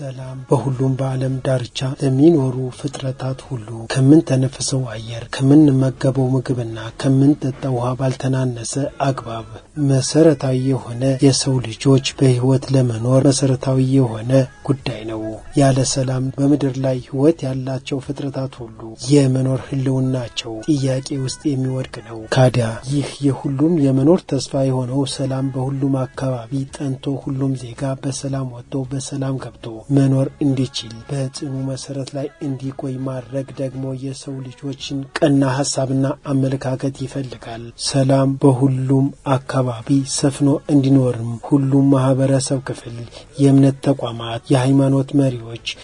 ሰላም በሁሉም በዓለም ዳርቻ ለሚኖሩ ፍጥረታት ሁሉ ከምንተነፍሰው አየር ከምንመገበው ምግብና ከምንጠጣው ውሃ ባልተናነሰ አግባብ መሰረታዊ የሆነ የሰው ልጆች በህይወት ለመኖር መሰረታዊ የሆነ ጉዳይ ነው። ያለ ሰላም በመድር ላይ ህይወት ያላቸው ፍጥረታት ሁሉ የመኖር ህልውናቸው ጥያቄ ውስጥ የሚወድቅ ነው። ካዲያ ይህ የሁሉም የመኖር ተስፋ የሆነው ሰላም በሁሉም አካባቢ ጠንቶ ሁሉም ዜጋ በሰላም ወጥቶ በሰላም ገብቶ መኖር እንዲችል በጽኑ መሰረት ላይ እንዲቆይ ማድረግ ደግሞ የሰው ልጆችን ቀና ሐሳብና አመለካከት ይፈልጋል። ሰላም በሁሉም አካባቢ ሰፍኖ እንዲኖርም ሁሉም ማህበረሰብ ክፍል የእምነት ተቋማት የሃይማኖት መሪዎች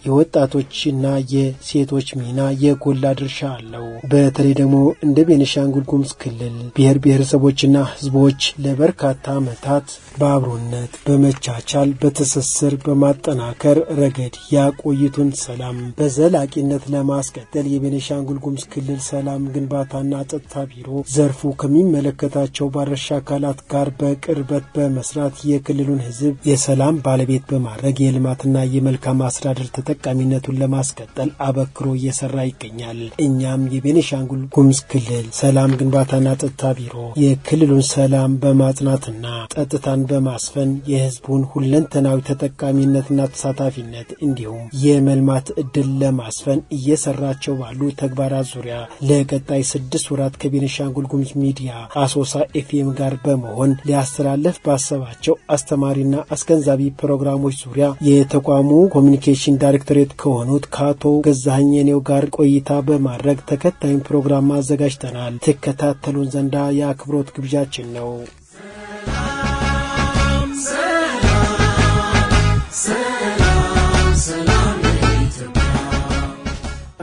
የወጣቶችና የሴቶች ሚና የጎላ ድርሻ አለው። በተለይ ደግሞ እንደ ቤኒሻንጉል ጉሙዝ ክልል ብሔር ብሔረሰቦችና ህዝቦች ለበርካታ ዓመታት በአብሮነት በመቻቻል በትስስር በማጠናከር ረገድ ያቆዩትን ሰላም በዘላቂነት ለማስቀጠል የቤኒሻንጉል ጉሙዝ ክልል ሰላም ግንባታና ጸጥታ ቢሮ ዘርፉ ከሚመለከታቸው ባለድርሻ አካላት ጋር በቅርበት በመስራት የክልሉን ህዝብ የሰላም ባለቤት በማድረግ የልማትና የመልካም አስተዳደር ተጠቃሚነቱን ለማስቀጠል አበክሮ እየሰራ ይገኛል። እኛም የቤኒሻንጉል ጉሙዝ ክልል ሰላም ግንባታና ጸጥታ ቢሮ የክልሉን ሰላም በማጽናትና ጸጥታን በማስፈን የህዝቡን ሁለንተናዊ ተጠቃሚነትና ተሳታፊነት እንዲሁም የመልማት እድል ለማስፈን እየሰራቸው ባሉ ተግባራት ዙሪያ ለቀጣይ 6 ወራት ከቤኒሻንጉል ጉሙዝ ሚዲያ አሶሳ ኤፍኤም ጋር በመሆን ሊያስተላልፍ ባሰባቸው አስተማሪና አስገንዛቢ ፕሮግራሞች ዙሪያ የተቋሙ ኮሙኒኬሽን ዳይሬክተሬት ከሆኑት ከአቶ ገዛኸኝ የኔው ጋር ቆይታ በማድረግ ተከታዩ ፕሮግራም አዘጋጅተናል። ተከታተሉን ዘንዳ የአክብሮት ግብዣችን ነው።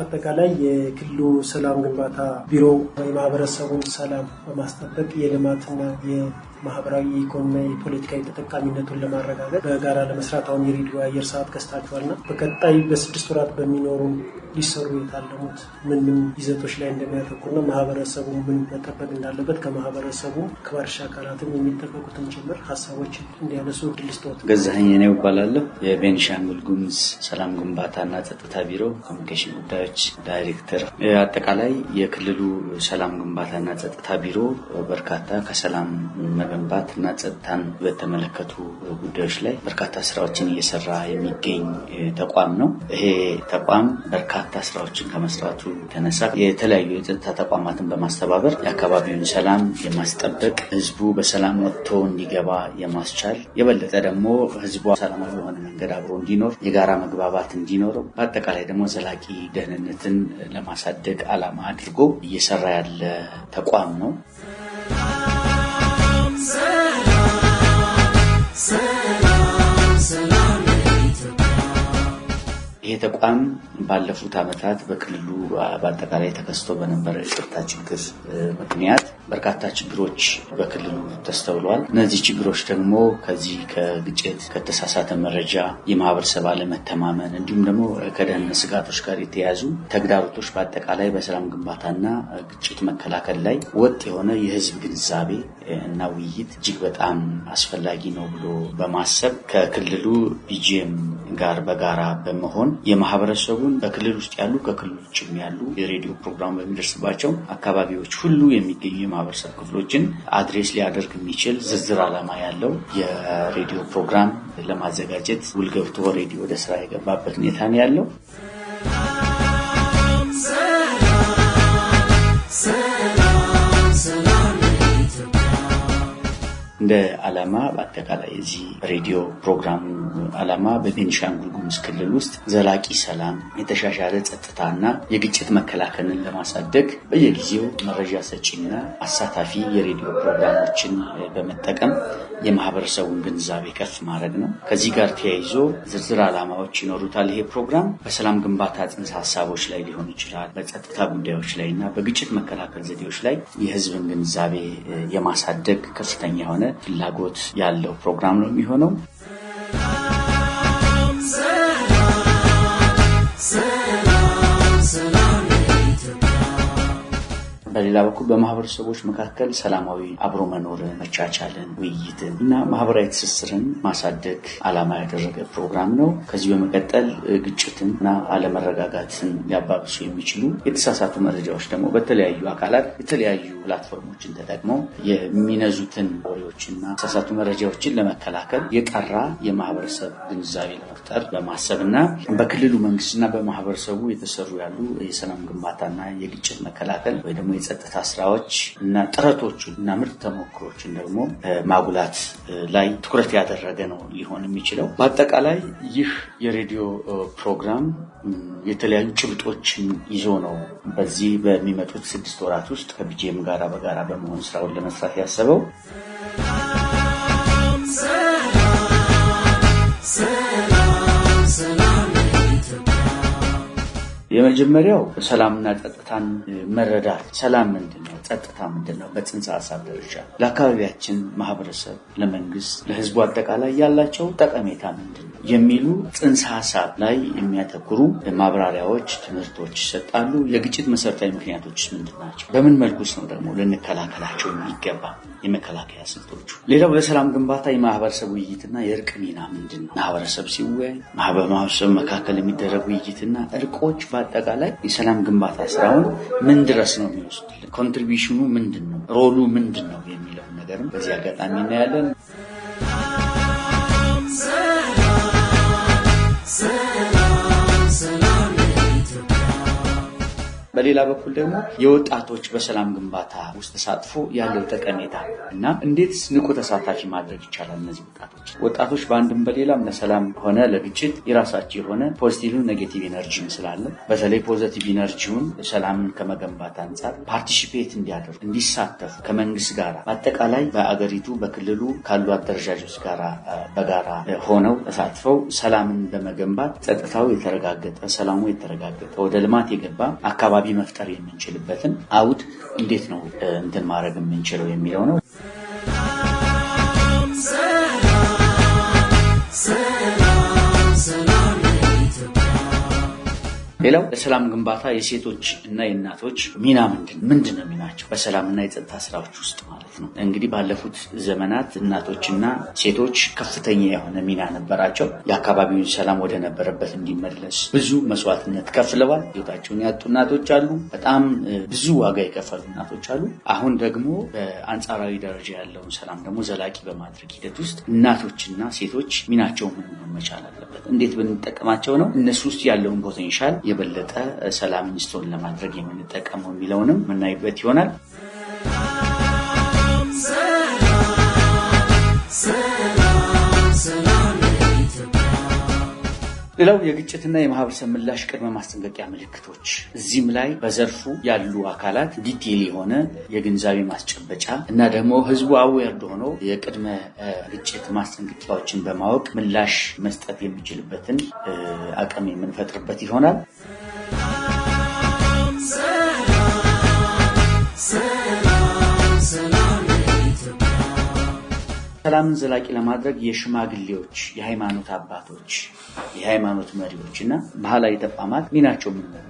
አጠቃላይ የክልሉ ሰላም ግንባታ ቢሮ የማህበረሰቡን ሰላም በማስጠበቅ የልማትና የማህበራዊ ኢኮኖሚያዊ ፖለቲካዊ ተጠቃሚነቱን ለማረጋገጥ በጋራ ለመስራት አሁን የሬዲዮ አየር ሰዓት ከስታችኋልና በቀጣይ በ6 ወራት በሚኖሩ ሊሰሩ የታለሙት ምን ይዘቶች ላይ እንደሚያተኩርና ማህበረሰቡ ምን መጠበቅ እንዳለበት ከማህበረሰቡ ከባለድርሻ አካላትም የሚጠበቁትን ጭምር ሀሳቦች እንዲያነሱ እድል ስጦት ገዛኸኝ የኔው እባላለሁ። የቤኒሻንጉል ጉሙዝ ሰላም ግንባታና ጸጥታ ቢሮ ኮሙኒኬሽን ጉዳዮች ዳይሬክተር። አጠቃላይ የክልሉ ሰላም ግንባታና ጸጥታ ቢሮ በርካታ ከሰላም መገንባትና ጸጥታን በተመለከቱ ጉዳዮች ላይ በርካታ ስራዎችን እየሰራ የሚገኝ ተቋም ነው። ይሄ ተቋም በርካታ ስራዎችን ከመስራቱ የተነሳ የተለያዩ የጸጥታ ተቋማትን በማስተባበር የአካባቢውን ሰላም የማስጠበቅ ህዝቡ በሰላም ወጥቶ እንዲገባ የማስቻል የበለጠ ደግሞ ህዝቡ ሰላማዊ በሆነ መንገድ አብሮ እንዲኖር የጋራ መግባባት እንዲኖረው አጠቃላይ ደግሞ ዘላቂ ደህንነትን ለማሳደግ ዓላማ አድርጎ እየሰራ ያለ ተቋም ነው። ይሄ ተቋም ባለፉት ዓመታት በክልሉ በአጠቃላይ ተከስቶ በነበረ የጸጥታ ችግር ምክንያት በርካታ ችግሮች በክልሉ ተስተውለዋል። እነዚህ ችግሮች ደግሞ ከዚህ ከግጭት ከተሳሳተ መረጃ የማህበረሰብ አለመተማመን እንዲሁም ደግሞ ከደህንነት ስጋቶች ጋር የተያዙ ተግዳሮቶች በአጠቃላይ በሰላም ግንባታና ግጭት መከላከል ላይ ወጥ የሆነ የህዝብ ግንዛቤ እና ውይይት እጅግ በጣም አስፈላጊ ነው ብሎ በማሰብ ከክልሉ ቢጂኤም ጋር በጋራ በመሆን የማህበረሰቡን በክልል ውስጥ ያሉ ከክልል ውጭም ያሉ የሬዲዮ ፕሮግራም በሚደርስባቸው አካባቢዎች ሁሉ የሚገኙ የማህበረሰብ ክፍሎችን አድሬስ ሊያደርግ የሚችል ዝርዝር ዓላማ ያለው የሬዲዮ ፕሮግራም ለማዘጋጀት ውል ገብቶ ሬዲዮ ወደ ስራ የገባበት ሁኔታ ነው ያለው። እንደ ዓላማ በአጠቃላይ እዚህ ሬዲዮ ፕሮግራም ዓላማ በቤኒሻንጉል ጉሙዝ ክልል ውስጥ ዘላቂ ሰላም የተሻሻለ ጸጥታና የግጭት መከላከልን ለማሳደግ በየጊዜው መረጃ ሰጪና አሳታፊ የሬዲዮ ፕሮግራሞችን በመጠቀም የማህበረሰቡን ግንዛቤ ከፍ ማድረግ ነው። ከዚህ ጋር ተያይዞ ዝርዝር ዓላማዎች ይኖሩታል። ይሄ ፕሮግራም በሰላም ግንባታ ጽንሰ ሐሳቦች ላይ ሊሆን ይችላል፣ በጸጥታ ጉዳዮች ላይና በግጭት መከላከል ዘዴዎች ላይ የህዝብን ግንዛቤ የማሳደግ ከፍተኛ የሆነ ፍላጎት ያለው ፕሮግራም ነው የሚሆነው። በሌላ በኩል በማህበረሰቦች መካከል ሰላማዊ አብሮ መኖርን፣ መቻቻልን፣ ውይይትን እና ማህበራዊ ትስስርን ማሳደግ ዓላማ ያደረገ ፕሮግራም ነው። ከዚህ በመቀጠል ግጭትና አለመረጋጋትን ሊያባብሱ የሚችሉ የተሳሳቱ መረጃዎች ደግሞ በተለያዩ አካላት የተለያዩ ፕላትፎርሞችን ተጠቅመው የሚነዙትን ወሬዎችና የተሳሳቱ መረጃዎችን ለመከላከል የጠራ የማህበረሰብ ግንዛቤ ለመፍጠር በማሰብና በክልሉ መንግስትና በማህበረሰቡ የተሰሩ ያሉ የሰላም ግንባታና የግጭት መከላከል ወይ ደግሞ የጸጥታ ስራዎች እና ጥረቶችን እና ምርጥ ተሞክሮችን ደግሞ ማጉላት ላይ ትኩረት ያደረገ ነው ሊሆን የሚችለው። በአጠቃላይ ይህ የሬዲዮ ፕሮግራም የተለያዩ ጭብጦችን ይዞ ነው በዚህ በሚመጡት 6 ወራት ውስጥ ከቢጂኤም ጋራ በጋራ በመሆን ስራውን ለመስራት ያሰበው። የመጀመሪያው ሰላምና ጸጥታን መረዳት። ሰላም ምንድነው? ጸጥታ ምንድነው? በጽንሰ ሐሳብ ደረጃ ለአካባቢያችን ማህበረሰብ፣ ለመንግስት፣ ለህዝቡ አጠቃላይ ያላቸው ጠቀሜታ ምንድነው የሚሉ ጽንሰ ሐሳብ ላይ የሚያተኩሩ ማብራሪያዎች፣ ትምህርቶች ይሰጣሉ። የግጭት መሰረታዊ ምክንያቶች ምንድናቸው? በምን መልኩስ ነው ደግሞ ልንከላከላቸው የሚገባ የመከላከያ ስልቶቹ? ሌላው ለሰላም ግንባታ የማህበረሰብ ውይይትና የእርቅ ሚና ምንድነው? ማህበረሰብ ሲወያይ በማህበረሰብ መካከል የሚደረግ ውይይትና እርቆች በአጠቃላይ የሰላም ግንባታ ስራውን ምን ድረስ ነው የሚወስድልን? ኮንትሪቢዩሽኑ ምንድነው? ሮሉ ምንድነው የሚለው ነገርም በዚህ አጋጣሚ እናያለን። በሌላ በኩል ደግሞ የወጣቶች በሰላም ግንባታ ውስጥ ተሳትፎ ያለው ጠቀሜታ እና እንዴትስ ንቁ ተሳታፊ ማድረግ ይቻላል? እነዚህ ወጣቶች በአንድም በሌላም ለሰላም ሆነ ለግጭት የራሳቸው የሆነ ፖዚቲቭ ኔጌቲቭ ኢነርጂ ስላለ በተለይ ፖዚቲቭ ኢነርጂውን ሰላምን ከመገንባት አንፃር ፓርቲሲፔት እንዲያደርጉ እንዲሳተፉ ከመንግስት ጋር በአጠቃላይ በአገሪቱ በክልሉ ካሉ አደረጃጆች ጋር በጋራ ሆነው ተሳትፈው ሰላምን በመገንባት ጸጥታው የተረጋገጠ ሰላሙ የተረጋገጠ ወደ ልማት የገባ አካባቢ መፍጠር የምንችልበትን አውድ እንዴት ነው እንትን ማድረግ የምንችለው የሚለው ነው። ሌላው ለሰላም ግንባታ የሴቶች እና የእናቶች ሚና ምንድነው ሚናቸው በሰላምና የጸጥታ ስራዎች ውስጥ ማለት ነው። እንግዲህ ባለፉት ዘመናት እናቶችና ሴቶች ከፍተኛ የሆነ ሚና ነበራቸው። የአካባቢውን ሰላም ወደ ነበረበት እንዲመለስ ብዙ መስዋዕትነት ከፍለዋል። ህይወታቸውን ያጡ እናቶች አሉ። በጣም ብዙ ዋጋ የከፈሉ እናቶች አሉ። አሁን ደግሞ በአንጻራዊ ደረጃ ያለውን ሰላም ደግሞ ዘላቂ በማድረግ ሂደት ውስጥ እናቶችና ሴቶች ሚናቸው ምን መቻል አለበት? እንዴት ብንጠቀማቸው ነው እነሱ ውስጥ ያለውን ፖቴንሻል የበለጠ ሰላም ኢንስቶል ለማድረግ የምንጠቀመው የሚለውንም ምናይበት ይሆናል። ሌላው የግጭትና የማህበረሰብ ምላሽ ቅድመ ማስጠንቀቂያ ምልክቶች። እዚህም ላይ በዘርፉ ያሉ አካላት ዲቴል የሆነ የግንዛቤ ማስጨበጫ እና ደግሞ ህዝቡ አዌር ሆኖ የቅድመ ግጭት ማስጠንቀቂያዎችን በማወቅ ምላሽ መስጠት የሚችልበትን አቅም የምንፈጥርበት ይሆናል። ሰላምን ዘላቂ ለማድረግ የሽማግሌዎች፣ የሃይማኖት አባቶች፣ የሃይማኖት መሪዎችና ባህላዊ ተቋማት ሚናቸው ምን ነው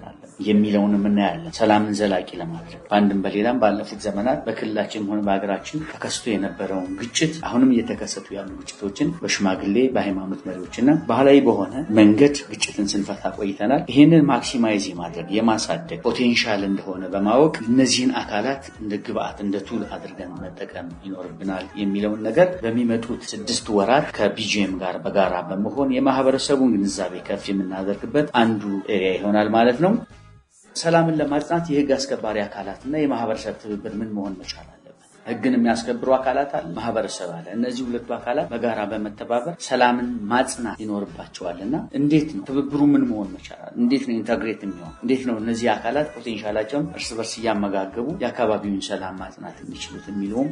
የሚለውን እናያለን። ሰላምን ዘላቂ ለማድረግ በአንድም በሌላም ባለፉት ዘመናት በክልላችን ሆነ በአገራችን ተከስቶ የነበረውን ግጭት አሁንም እየተከሰቱ ያሉ ግጭቶችን በሽማግሌ በሃይማኖት መሪዎችና ባህላዊ በሆነ መንገድ ግጭትን ስንፈታ ቆይተናል። ይሄንን ማክሲማይዝ የማድረግ የማሳደግ ፖቴንሻል እንደሆነ በማወቅ እነዚህን አካላት እንደ ግብአት እንደ ቱል አድርገን መጠቀም ይኖርብናል የሚለውን ነገር በሚመጡት 6 ወራት ከቢጂኤም ጋር በጋራ በመሆን የማህበረሰቡን ግንዛቤ ከፍ የምናደርግበት አንዱ ኤሪያ ይሆናል ማለት ነው። ሰላምን ለማጽናት የህግ አስከባሪ አካላትና የማህበረሰብ ትብብር ምን መሆን መቻል አለበት? ህግን የሚያስከብሩ አካላት አለ፣ ማህበረሰብ አለ። እነዚህ ሁለቱ አካላት በጋራ በመተባበር ሰላምን ማጽናት ይኖርባቸዋልና እንዴት ነው ትብብሩ ምን መሆን መቻል አለ? እንዴት ነው ኢንተግሬት የሚሆን? እንዴት ነው እነዚህ አካላት ፖቴንሻላቸውን እርስ በርስ እያመጋገቡ የአካባቢውን ሰላም ማጽናት የሚችሉት የሚለውም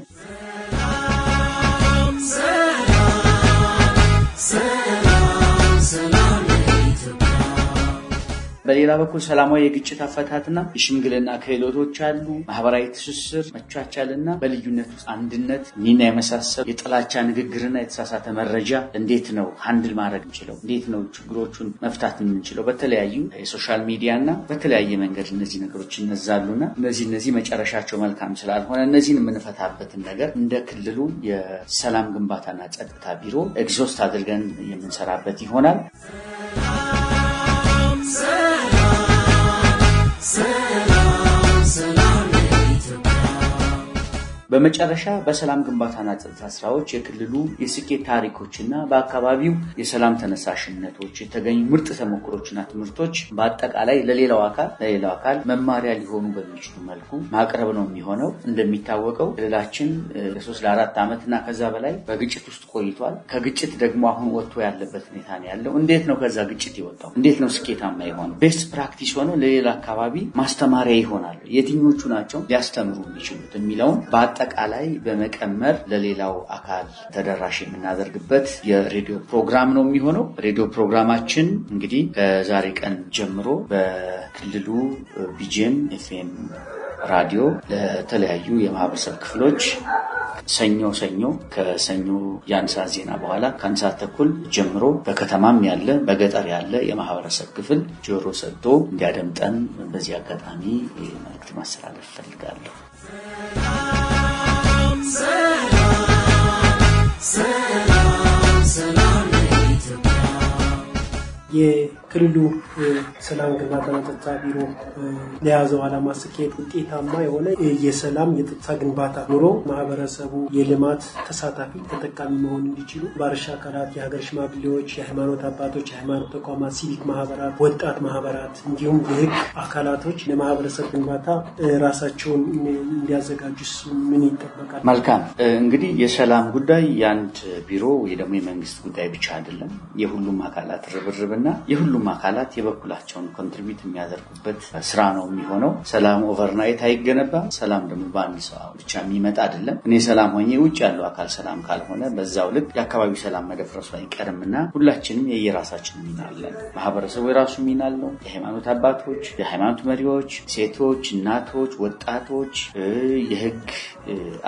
በሌላ በኩል ሰላማዊ የግጭት አፈታትና የሽምግልና ክህሎቶች አሉ። ማህበራዊ ትስስር፣ መቻቻልና በልዩነት ውስጥ አንድነት ሚና የመሳሰል የጥላቻ ንግግርና የተሳሳተ መረጃ እንዴት ነው ሃንድል ማድረግ እንችለው? እንዴት ነው ችግሮቹን መፍታት እንችለው? በተለያዩ የሶሻል ሚዲያና በተለያየ መንገድ እነዚህ ነገሮች ይነዛሉና እነዚህ መጨረሻቸው መልካም ስላልሆነ እነዚህን የምንፈታበትን ነገር እንደ ክልሉ የሰላም ግንባታና ጸጥታ ቢሮ ኤግዞስት አድርገን የምንሰራበት ይሆናል። በመጨረሻ በሰላም ግንባታና ጸጥታ ስራዎች የክልሉ የስኬት ታሪኮችና በአካባቢው የሰላም ተነሳሽነቶች የተገኙ ምርጥ ተሞክሮችና ትምህርቶች በአጠቃላይ ለሌላው አካል መማሪያ ሊሆኑ በሚችሉ መልኩ ማቅረብ ነው የሚሆነው። እንደሚታወቀው ክልላችን ለ3-4 ዓመትና ከዛ በላይ በግጭት ውስጥ ቆይቷል። ከግጭት ደግሞ አሁን ወጥቶ ያለበት ሁኔታ ነው ያለው። እንዴት ነው ከዛ ግጭት የወጣው? እንዴት ነው ስኬታማ የሆነው? ቤስት ፕራክቲስ ሆኖ ለሌላ አካባቢ ማስተማሪያ ይሆናል። የትኞቹ ናቸው ሊያስተምሩ የሚችሉት የሚለውን አጠቃላይ በመቀመር ለሌላው አካል ተደራሽ የምናደርግበት የሬዲዮ ፕሮግራም ነው የሚሆነው። ሬዲዮ ፕሮግራማችን እንግዲህ ከዛሬ ቀን ጀምሮ በክልሉ ቢጂኤም ኤፍኤም ራዲዮ ለተለያዩ የማህበረሰብ ክፍሎች ሰኞ ከሰኞ የአንሳ ዜና በኋላ ከአንሳ ተኩል ጀምሮ በከተማም ያለ በገጠር ያለ የማህበረሰብ ክፍል ጆሮ ሰጥቶ እንዲያደምጠን በዚህ አጋጣሚ መልእክት ማስተላለፍ ፈልጋለሁ። የክልሉ ሰላም ግንባታና ጸጥታ ቢሮ ለያዘው ዓላማ ስኬት ውጤታማ የሆነ የሰላም የጸጥታ ግንባታ ኑሮ ማህበረሰቡ የልማት ተሳታፊ ተጠቃሚ መሆን እንዲችሉ ባለድርሻ አካላት፣ የሀገር ሽማግሌዎች፣ የሃይማኖት አባቶች፣ የሃይማኖት ተቋማት፣ ሲቪክ ማህበራት፣ ወጣት ማህበራት እንዲሁም የህግ አካላቶች ለማህበረሰብ ግንባታ ራሳቸውን እንዲያዘጋጁ ምን ይጠበቃል? መልካም እንግዲህ የሰላም ጉዳይ የአንድ ቢሮ ወይ ደግሞ የመንግስት ጉዳይ ብቻ አይደለም። የሁሉም አካላት ርብርብና የሁሉም አካላት የበኩላቸውን ኮንትሪቢዩት የሚያደርጉበት ስራ ነው የሚሆነው። ሰላም ኦቨርናይት አይገነባም። ሰላም ደግሞ በአንድ ሰው ብቻ የሚመጣ አይደለም። እኔ ሰላም ሆኜ ውጭ ያለው አካል ሰላም ካልሆነ በዛው ልክ የአካባቢው ሰላም መደፍረሱ አይቀርምና ሁላችንም የየራሳችን ሚና አለን። ማህበረሰቡ የራሱ ሚና አለው። የሃይማኖት አባቶች፣ የሃይማኖት መሪዎች፣ ሴቶች፣ እናቶች፣ ወጣቶች፣ የህግ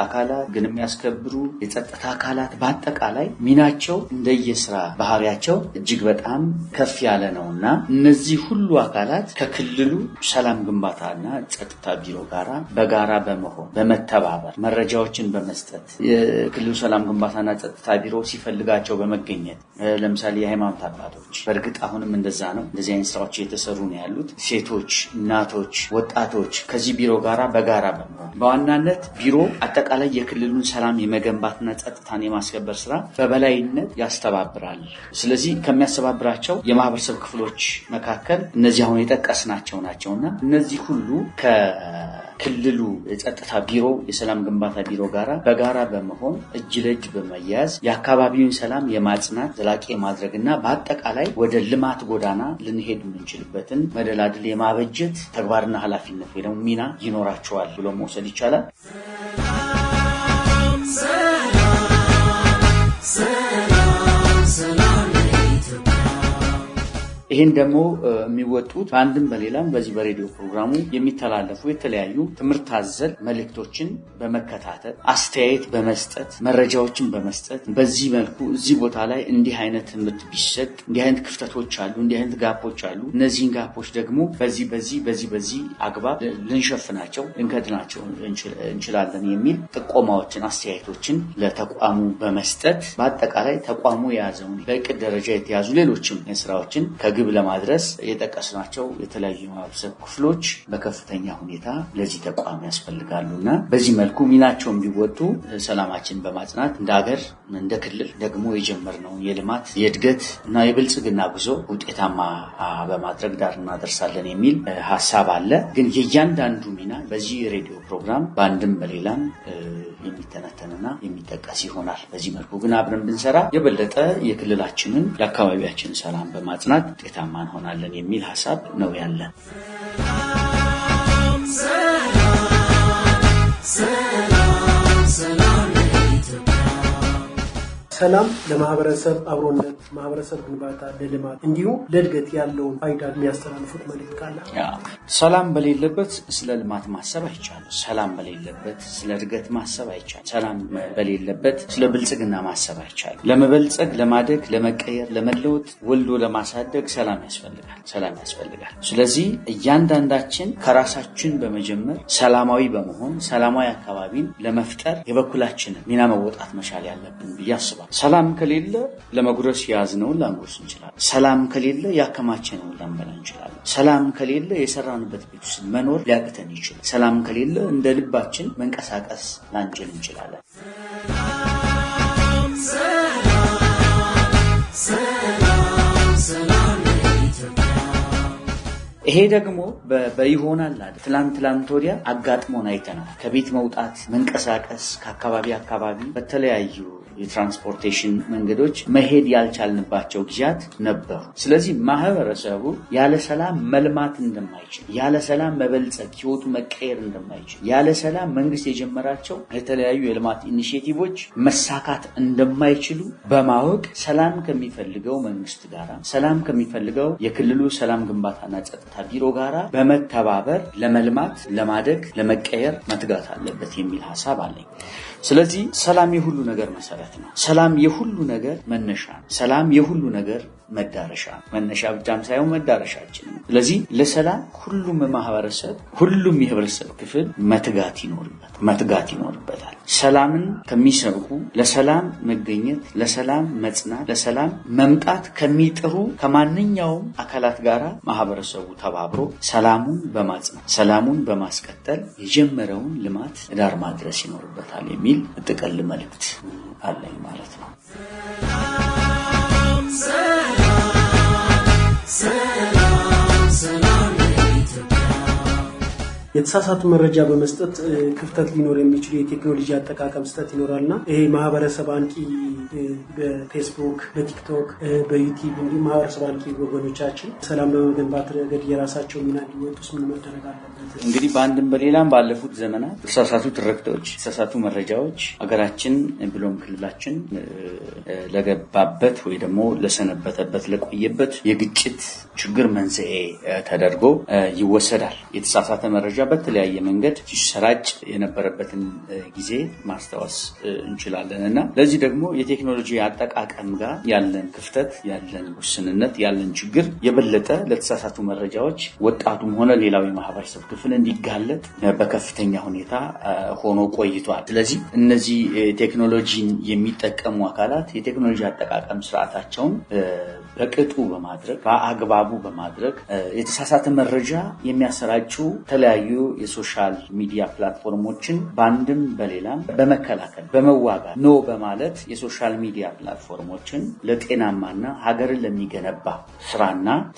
አካላት ግን የሚያስከብሩ የጸጥታ አካላት በአጠቃላይ ሚናቸው እንደየስራ ባህሪያቸው እጅግ በጣም ከፍ ያለ ነውና እነዚህ ሁሉ አካላት ከክልሉ ሰላም ግንባታና ጸጥታ ቢሮ ጋራ በጋራ በመሆን በመተባበር መረጃዎችን በመስጠት የክልሉ ሰላም ግንባታና ጸጥታ ቢሮ ሲፈልጋቸው በመገኘት ለምሳሌ የሃይማኖት አባቶች በእርግጥ አሁንም እንደዛ ነው። እንደዚህ አይነት ስራዎች እየተሰሩ ነው ያሉት። ሴቶች፣ እናቶች፣ ወጣቶች ከዚህ ቢሮ ጋራ በጋራ በመሆን በዋናነት ቢሮ አጠቃላይ የክልሉን ሰላም የመገንባትና ጸጥታን የማስከበር ስራ በበላይነት ያስተባብራል። ስለዚህ ከሚያስተባብራቸው የማህበረሰብ ክፍሎች መካከል እነዚህ አሁን የጠቀስናቸው ናቸውና እነዚህ ሁሉ ከክልሉ የጸጥታ ቢሮ የሰላም ግንባታ ቢሮ ጋራ በጋራ በመሆን እጅ ለእጅ በመያያዝ የአካባቢውን ሰላም የማጽናት ዘላቂ ማድረግና በአጠቃላይ ወደ ልማት ጎዳና ልንሄድ የምንችልበትን መደላድል የማበጀት ተግባርና ኃላፊነት ወይ ደግሞ ሚና ይኖራቸዋል ብሎ መውሰድ ይቻላል። ይሄን ደግሞ የሚወጡት በአንድም በሌላም በዚህ በሬዲዮ ፕሮግራሙ የሚተላለፉ የተለያዩ ትምህርት አዘል መልእክቶችን በመከታተል አስተያየት በመስጠት መረጃዎችን በመስጠት በዚህ መልኩ እዚህ ቦታ ላይ እንዲህ አይነት ትምህርት ቢሰጥ እንዲህ አይነት ክፍተቶች አሉ፣ እንዲህ አይነት ጋፖች አሉ፣ እነዚህን ጋፖች ደግሞ በዚህ አግባብ ልንሸፍናቸው ልንከድናቸው እንችላለን የሚል ጥቆማዎችን አስተያየቶችን ለተቋሙ በመስጠት በአጠቃላይ ተቋሙ የያዘውን በእቅድ ደረጃ የተያዙ ሌሎችም ስራዎችን ከግብ ለማድረስ የጠቀስናቸው የተለያዩ ማህበረሰብ ክፍሎች በከፍተኛ ሁኔታ ለዚህ ተቋም ያስፈልጋሉና በዚህ መልኩ ሚናቸውን ቢወጡ ሰላማችን በማጽናት እንደ ሀገር እንደ ክልል ደግሞ የጀመርነው የልማት የእድገት እና የብልጽግና ጉዞ ውጤታማ በማድረግ ዳር እናደርሳለን የሚል ሐሳብ አለ። ግን የእያንዳንዱ ሚና በዚህ ሬዲዮ ፕሮግራም በአንድም በሌላም የሚተነተንና የሚጠቀስ ይሆናል። በዚህ መልኩ ግን አብረን ብንሰራ የበለጠ የክልላችንን የአካባቢያችንን ሰላም በማጽናት ውጤታማ እንሆናለን የሚል ሐሳብ ነው ያለን። ሰላም ለማህበረሰብ አብሮነት፣ ማህበረሰብ ግንባታ፣ ለልማት እንዲሁም ለእድገት ያለውን ፋይዳ የሚያስተላልፉት መልእክት ካለ? ሰላም በሌለበት ስለ ልማት ማሰብ አይቻልም። ሰላም በሌለበት ስለ እድገት ማሰብ አይቻልም። ሰላም በሌለበት ስለ ብልጽግና ማሰብ አይቻልም። ለመበልጸግ፣ ለማደግ፣ ለመቀየር፣ ለመለወጥ፣ ወልዶ ለማሳደግ ሰላም ያስፈልጋል። ስለዚህ እያንዳንዳችን ከራሳችን በመጀመር ሰላማዊ በመሆን ሰላማዊ አካባቢን ለመፍጠር የበኩላችንን ሚና መወጣት መቻል ያለብን ብዬ አስባለሁ። ሰላም ከሌለ ለመጉረስ ያዝነውን ላንጎርስ እንችላለን። ሰላም ከሌለ ያከማቸነውን ላንበላ እንችላለን። ሰላም ከሌለ የሰራንበት ቤት ውስጥ መኖር ሊያቅተን ይችላል። ሰላም ከሌለ እንደ ልባችን መንቀሳቀስ ላንችል እንችላለን። ይሄ ደግሞ በይሆናል አይደል? ትላንት ወዲያ አጋጥሞን አይተናል። ከቤት መውጣት፣ መንቀሳቀስ፣ ከአካባቢ በተለያዩ የትራንስፖርቴሽን መንገዶች መሄድ ያልቻልንባቸው ጊዜያት ነበሩ። ስለዚህ ማህበረሰቡ ያለ ሰላም መልማት እንደማይችል፣ ያለ ሰላም መበልጸግ፣ ህይወቱ መቀየር እንደማይችል፣ ያለ ሰላም መንግስት የጀመራቸው የተለያዩ የልማት ኢኒሼቲቮች መሳካት እንደማይችሉ በማወቅ ሰላም ከሚፈልገው መንግስት ጋራ፣ ሰላም ከሚፈልገው የክልሉ ሰላም ግንባታና ጸጥታ ቢሮ ጋራ በመተባበር ለመልማት፣ ለማደግ፣ ለመቀየር መትጋት አለበት የሚል ሐሳብ አለኝ። ስለዚህ ሰላም የሁሉ ነገር መሰረት ነው። ሰላም የሁሉ ነገር መነሻ ነው። ሰላም የሁሉ ነገር መዳረሻ ነው። መነሻ ብቻም ሳይሆን መዳረሻችን ነው። ስለዚህ ለሰላም ሁሉም ማህበረሰብ፣ ሁሉም የህብረተሰብ ክፍል መትጋት ይኖርበታል። ሰላምን ከሚሰብኩ፣ ለሰላም መገኘት፣ ለሰላም መጽናት፣ ለሰላም መምጣት ከሚጥሩ ከማንኛውም አካላት ጋራ ማህበረሰቡ ተባብሮ ሰላሙን በማጽናት፣ ሰላሙን በማስቀጠል የጀመረውን ልማት ዳር ማድረስ ይኖርበታል የሚል ጥቅል መልእክት አለኝ ማለት ነው። የተሳሳቱ መረጃ በመስጠት ክፍተት ሊኖር የሚችል የቴክኖሎጂ አጠቃቀም ስህተት ይኖራልና ይሄ ማህበረሰብ አንቂ በፌስቡክ፣ በቲክቶክ፣ በዩቲዩብ እንዲሁም ማህበረሰብ አንቂ ወገኖቻችን ሰላም በመገንባት ረገድ የራሳቸው ሚና እንዲወጡስ ምን መደረግ አለበት? እንግዲህ በአንድም በሌላም ባለፉት ዘመናት የተሳሳቱ ትርክቶች፣ የተሳሳቱ መረጃዎች ሀገራችን ብሎም ክልላችን ለገባበት ወይ ደግሞ ለሰነበተበት ለቆየበት የግጭት ችግር መንስኤ ተደርጎ ይወሰዳል። የተሳሳተ መረጃ በተለያየ መንገድ ሲሰራጭ የነበረበትን ጊዜ ማስታወስ እንችላለን እና ለዚህ ደግሞ የቴክኖሎጂ አጠቃቀም ጋር ያለን ክፍተት፣ ያለን ውስንነት፣ ያለን ችግር የበለጠ ለተሳሳቱ መረጃዎች ወጣቱም ሆነ ሌላው የማህበረሰብ ክፍል እንዲጋለጥ በከፍተኛ ሁኔታ ሆኖ ቆይቷል። ስለዚህ እነዚህ ቴክኖሎጂን የሚጠቀሙ አካላት የቴክኖሎጂ አጠቃቀም ስርዓታቸውን በቅጡ በማድረግ በአግባቡ በማድረግ የተሳሳተ መረጃ የሚያሰራጩ የተለያዩ የሶሻል ሚዲያ ፕላትፎርሞችን በአንድም በሌላም በመከላከል በመዋጋት ኖ በማለት የሶሻል ሚዲያ ፕላትፎርሞችን ለጤናማና ሀገርን ለሚገነባ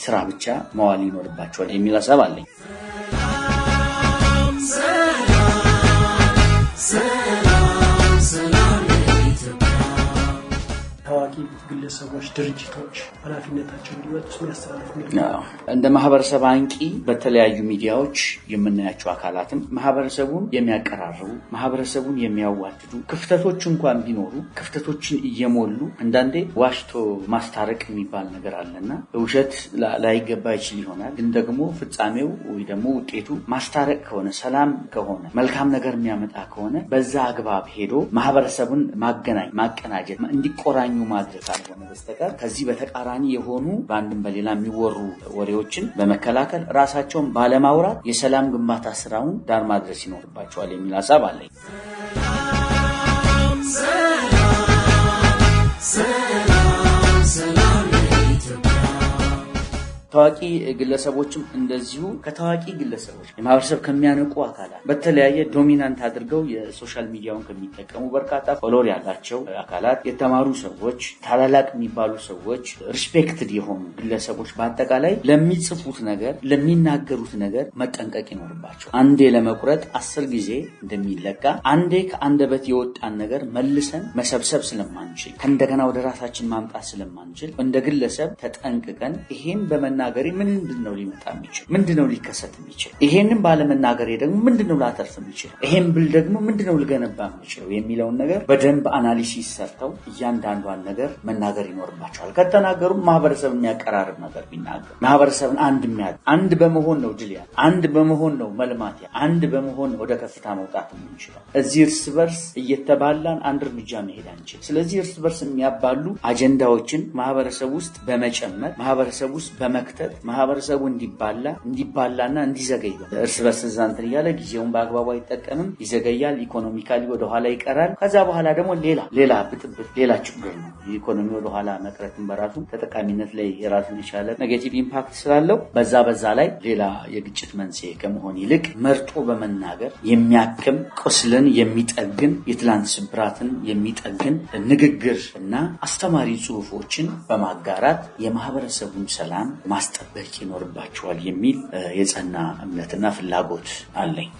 ስራ ብቻ መዋል ይኖርባቸዋል የሚል ሀሳብ አለኝ። ታዋቂ ግለሰቦች፣ ድርጅቶች ኃላፊነታቸውን እንዲወጡ የሚያስተላልፉ እንደ ማህበረሰብ አንቂ በተለያዩ ሚዲያዎች የምናያቸው አካላትም ማህበረሰቡን የሚያቀራርቡ፣ ማህበረሰቡን የሚያዋድዱ ክፍተቶች እንኳን ቢኖሩ ክፍተቶችን እየሞሉ አንዳንዴ ዋሽቶ ማስታረቅ የሚባል ነገር አለና ውሸት ላይገባ ይችል ይሆናል። ግን ደግሞ ፍጻሜው ወይ ደግሞ ውጤቱ ማስታረቅ ከሆነ፣ ሰላም ከሆነ፣ መልካም ነገር የሚያመጣ ከሆነ በዛ አግባብ ሄዶ ማህበረሰቡን ማቀናጀት እንዲቆራኙ ማድረግ ካልሆነ በስተቀር ከዚህ በተቃራኒ የሆኑ በአንድም በሌላ የሚወሩ ወሬዎችን በመከላከል ራሳቸውን ባለማውራት የሰላም ግንባታ ስራውን ዳር ማድረስ ይኖርባቸዋል የሚል ሀሳብ አለኝ። ታዋቂ ግለሰቦችም እንደዚሁ ከታዋቂ ግለሰቦች የማህበረሰብ ከሚያነቁ አካላት በተለያየ ዶሚናንት አድርገው የሶሻል ሚዲያውን ከሚጠቀሙ በርካታ ፎሎወር ያላቸው አካላት፣ የተማሩ ሰዎች፣ ታላላቅ የሚባሉ ሰዎች፣ ሪስፔክትድ የሆኑ ግለሰቦች በአጠቃላይ ለሚጽፉት ነገር፣ ለሚናገሩት ነገር መጠንቀቅ ይኖርባቸው። አንዴ ለመቁረጥ 10 ጊዜ እንደሚለካ አንዴ ከአንደበት የወጣን ነገር መልሰን መሰብሰብ ስለማንችል ከእንደገና ወደ ራሳችን ማምጣት ስለማንችል እንደ ግለሰብ ተጠንቅቀን ይሄን በመናገር ባለመናገሬ ምንድነው ሊመጣ የሚችል ምንድነው ሊከሰት የሚችል ይሄንን ባለመናገሬ ደግሞ ምንድነው ላተርፍ የሚችል ይሄን ብል ደግሞ ምንድነው ልገነባ የሚችል የሚለውን ነገር በደንብ አናሊሲስ ሰርተው እያንዳንዷን ነገር መናገር ይኖርባቸዋል ከተናገሩ ማህበረሰብ የሚያቀራርብ ነገር ቢናገር ማህበረሰብን አንድ በመሆን ነው ድል ያለው አንድ በመሆን ነው መልማት አንድ በመሆን ወደ ከፍታ መውጣት የምንችለው እዚህ እርስ በርስ እየተባላን አንድ እርምጃ መሄድ አንችል ስለዚህ እርስ በርስ የሚያባሉ አጀንዳዎችን ማህበረሰብ ውስጥ በመጨመር ማህበረሰብ ውስጥ በመክተት ማህበረሰቡ እንዲባላና እንዲዘገይ እርስ በርስ ዛንት ያለ ጊዜውን በአግባቡ አይጠቀምም ይዘገያል ኢኮኖሚካሊ ወደ ኋላ ይቀራል ከዛ በኋላ ደግሞ ሌላ ብጥብጥ ሌላ ችግር ነው ኢኮኖሚ ወደ ኋላ መቅረትን በራሱ ተጠቃሚነት ላይ የራሱን ይሻላል ኔጌቲቭ ኢምፓክት ስላለው በዛ ላይ ሌላ የግጭት መንስኤ ከመሆን ይልቅ መርጦ በመናገር የሚያክም ቁስልን የሚጠግን የትላንት ስብራትን የሚጠግን ንግግር እና አስተማሪ ጽሁፎችን በማጋራት የማህበረሰቡን ሰላም ማስጠበቅ ይኖርባቸዋል የሚል የጸና እምነትና ፍላጎት አለኝ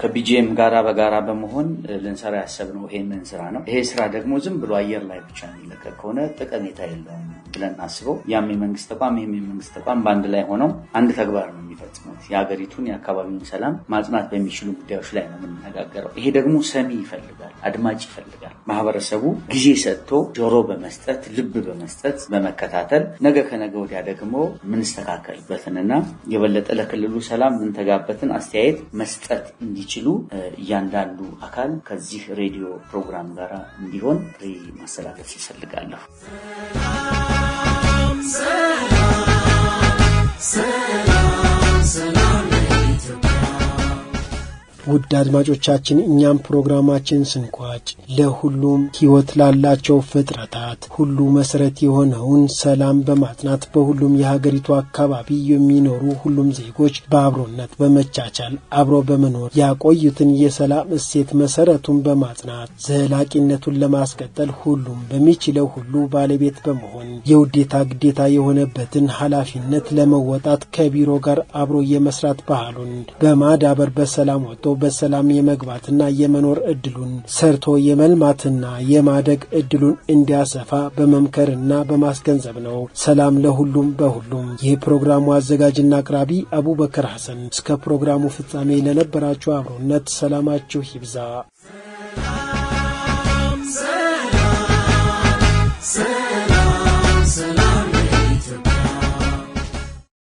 ከቢጂኤም ጋራ በጋራ በመሆን ልንሰራ ያሰብነው ይሄንን ስራ ነው ይሄ ስራ ደግሞ ዝም ብሎ አየር ላይ ብቻ የሚለቀቅ ሆነ ጠቀሜታ የለውም ብለን አስበው ያም የመንግስት ተቋም ባንድ ላይ ሆነው አንድ ተግባር ነው የሚፈጽሙት የሀገሪቱን የአካባቢውን ሰላም ማጽናት በሚችሉ ጉዳዮች ላይ ነው የምንነጋገረው ይሄ ደግሞ ሰሚ ይፈልጋል አድማጭ ይፈልጋል ማህበረሰቡ ጊዜ ሰጥቶ ጆሮ በመስጠት ልብ በመስጠት በመከታተል ነገ ከነገ ወዲያ ደግሞ ምንስተካከልበትንና የበለጠ ለክልሉ ሰላም ምንተጋበትን አስተያየት መስጠት እንዲችሉ እያንዳንዱ አካል ከዚህ ሬዲዮ ፕሮግራም ጋር እንዲሆን ማስተላለፍ ይፈልጋለሁ ውድ አድማጮቻችን እኛም ፕሮግራማችን ስንቋጭ ለሁሉም ህይወት ላላቸው ፍጥረታት ሁሉ መሰረት የሆነውን ሰላም በማጽናት በሁሉም የሀገሪቱ አካባቢ የሚኖሩ ሁሉም ዜጎች በአብሮነት በመቻቻል አብሮ በመኖር ያቆዩትን የሰላም እሴት መሰረቱን በማጽናት ዘላቂነቱን ለማስቀጠል ሁሉም በሚችለው ሁሉ ባለቤት በመሆን የውዴታ ግዴታ የሆነበትን ኃላፊነት ለመወጣት ከቢሮ ጋር አብሮ የመስራት ባህሉን በማዳበር በሰላም ወጥቶ በሰላም የመግባትና የመኖር እድሉን ሰርቶ የመልማትና የማደግ እድሉን እንዲያሰፋ በመምከርና በማስገንዘብ ነው ሰላም ለሁሉም በሁሉም የፕሮግራሙ አዘጋጅና አቅራቢ አቡበከር ሐሰን እስከ ፕሮግራሙ ፍጻሜ ለነበራችሁ አብሮነት ሰላማችሁ ይብዛ